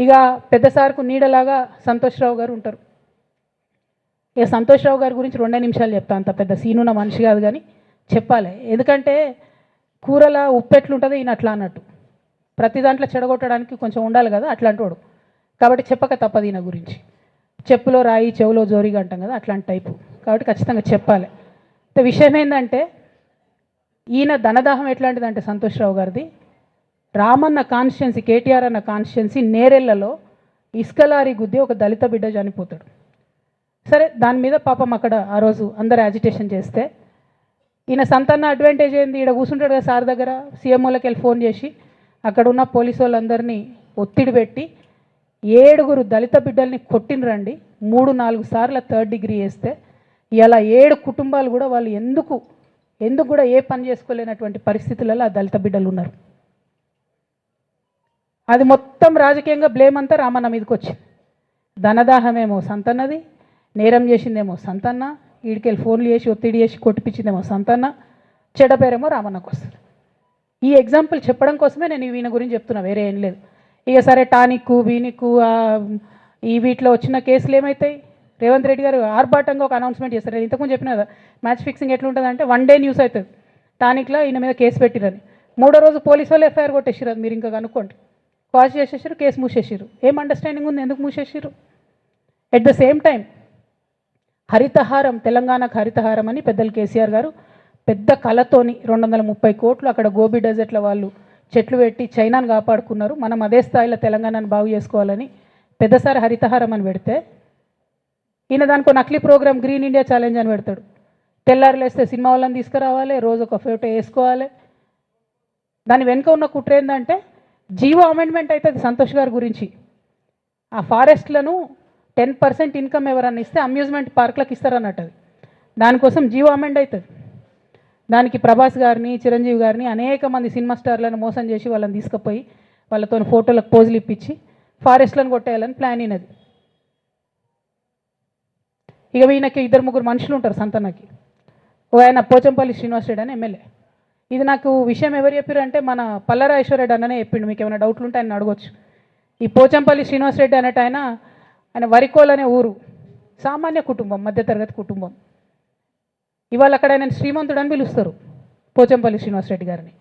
ఇక పెద్ద సార్కు నీడలాగా సంతోష్రావు గారు ఉంటారు. ఇక సంతోష్రావు గారి గురించి 2 నిమిషాలు చెప్తాను. అంత పెద్ద సీనున్న మనిషి కాదు కానీ చెప్పాలి. ఎందుకంటే కూరల ఉప్పు ఎట్లుంటుంది ఈయన అట్లా అన్నట్టు, ప్రతి దాంట్లో చెడగొట్టడానికి కొంచెం ఉండాలి కదా అట్లాంటి వాడు. కాబట్టి చెప్పక తప్పదు ఈయన గురించి. చెప్పులో రాయి చెవులో జోరిగా అంటాం కదా అట్లాంటి టైపు. కాబట్టి ఖచ్చితంగా చెప్పాలి. విషయం ఏంటంటే ఈయన ధనదాహం ఎట్లాంటిదంటే సంతోష్రావు గారిది, రామన్న కాన్స్టిట్యున్సీ, కేటీఆర్ అన్న కాన్స్టిట్యున్సీ నేరెళ్లలో ఇసుకలారీ గుద్ది ఒక దళిత బిడ్డ చనిపోతాడు. సరే, దాని మీద పాపం అక్కడ ఆ రోజు అందరు యాజిటేషన్ చేస్తే ఈయన సంతన్న అడ్వాంటేజ్ ఏంది, ఈడ కూర్చుంటాడు కదా సార్ దగ్గర, సీఎంఓలకి వెళ్ళి ఫోన్ చేసి అక్కడ ఉన్న పోలీసు వాళ్ళందరినీ ఒత్తిడి పెట్టి 7 దళిత బిడ్డల్ని కొట్టినరండి. 3-4 సార్లు 3rd డిగ్రీ వేస్తే ఇలా 7 కుటుంబాలు కూడా వాళ్ళు ఎందుకు కూడా ఏ పని చేసుకోలేనటువంటి పరిస్థితులలో ఆ దళిత బిడ్డలు ఉన్నారు. అది మొత్తం రాజకీయంగా బ్లేమ్ అంతా రామన్న మీదకి వచ్చింది. ధనదాహమేమో సంతన్నది, నేరం చేసిందేమో సంతన్న, వీడికెళ్ళి ఫోన్లు చేసి ఒత్తిడి చేసి కొట్టిపించిందేమో సంతన్న, చెడ్డ పేరేమో రామన్నకు వస్తుంది. ఈ ఎగ్జాంపుల్ చెప్పడం కోసమే నేను ఈయన గురించి చెప్తున్నా, వేరే ఏం లేదు. ఇక సరే టానిక్కు వీనిక్కు ఈ వీటిలో వచ్చిన కేసులు ఏమవుతాయి, రేవంత్ రెడ్డి గారు ఆర్భాటంగా ఒక అనౌన్స్మెంట్ చేస్తారు. నేను ఇంతకుముందు చెప్పిన కదా మ్యాచ్ ఫిక్సింగ్ ఎట్లుంటుందంటే 1 డే న్యూస్ అవుతుంది, టానిక్లో ఈయన మీద కేసు పెట్టిరని, 3వ రోజు పోలీసు వాళ్ళు ఎఫ్ఐఆర్ కొట్టేసారు. అది మీరు ఇంకా కనుక్కోండి. కాజ్ చేసేసారు, కేసు మూసేసారు. ఏం అండర్స్టాండింగ్ ఉంది, ఎందుకు మూసేసారు? At the same time Harithaharam, తెలంగాణకు హరితహారం అని పెద్దలు కేసీఆర్ గారు పెద్ద కళతోని 230 కోట్లు అక్కడ గోబీ డెజర్ట్ల వాళ్ళు చెట్లు పెట్టి చైనాను కాపాడుకున్నారు. మనం అదే స్థాయిలో తెలంగాణను బాగు చేసుకోవాలని పెద్దసారి హరితహారం అని పెడితే ఈయన దానికి నకిలీ ప్రోగ్రామ్ గ్రీన్ ఇండియా ఛాలెంజ్ అని పెడతాడు. తెల్లారులేస్తే సినిమా వాళ్ళని తీసుకురావాలి, రోజు ఒక ఫోటో వేసుకోవాలి. దాని వెనుక ఉన్న కుట్ర ఏంటంటే జీవో అమెండ్మెంట్ అవుతుంది సంతోష్ గారి గురించి. ఆ ఫారెస్ట్లను 10% ఇన్కమ్ ఎవరన్నా ఇస్తే అమ్యూజ్మెంట్ పార్క్లకు ఇస్తారన్నట్టు. దానికోసం జీవో అమెండ్ అవుతుంది. దానికి ప్రభాస్ గారిని, చిరంజీవి గారిని, అనేక మంది సినిమా స్టార్లను మోసం చేసి వాళ్ళని తీసుకుపోయి వాళ్ళతో ఫోటోలకు పోజులు ఇప్పించి ఫారెస్ట్లను కొట్టేయాలని ప్లాన్ అయినది. ఇక ఈయనకి 2-3 మనుషులు ఉంటారు సంతన్నకి. ఆయన పోచంపల్లి శ్రీనివాసరెడ్డి అని ఎమ్మెల్యే. ఇది నాకు విషయం ఎవరు చెప్పారు అంటే మన పల్లరాజేశ్వరరెడ్డి అన్ననే చెప్పిండు. మీకు ఏమైనా డౌట్లు ఉంటే ఆయన అడగొచ్చు. ఈ పోచంపల్లి శ్రీనివాసరెడ్డి అనేట ఆయన వరికోల్ అనే ఊరు, సామాన్య కుటుంబం, మధ్యతరగతి కుటుంబం. ఇవాళ అక్కడ ఆయన శ్రీమంతుడు అని పిలుస్తారు పోచంపల్లి శ్రీనివాసరెడ్డి గారిని.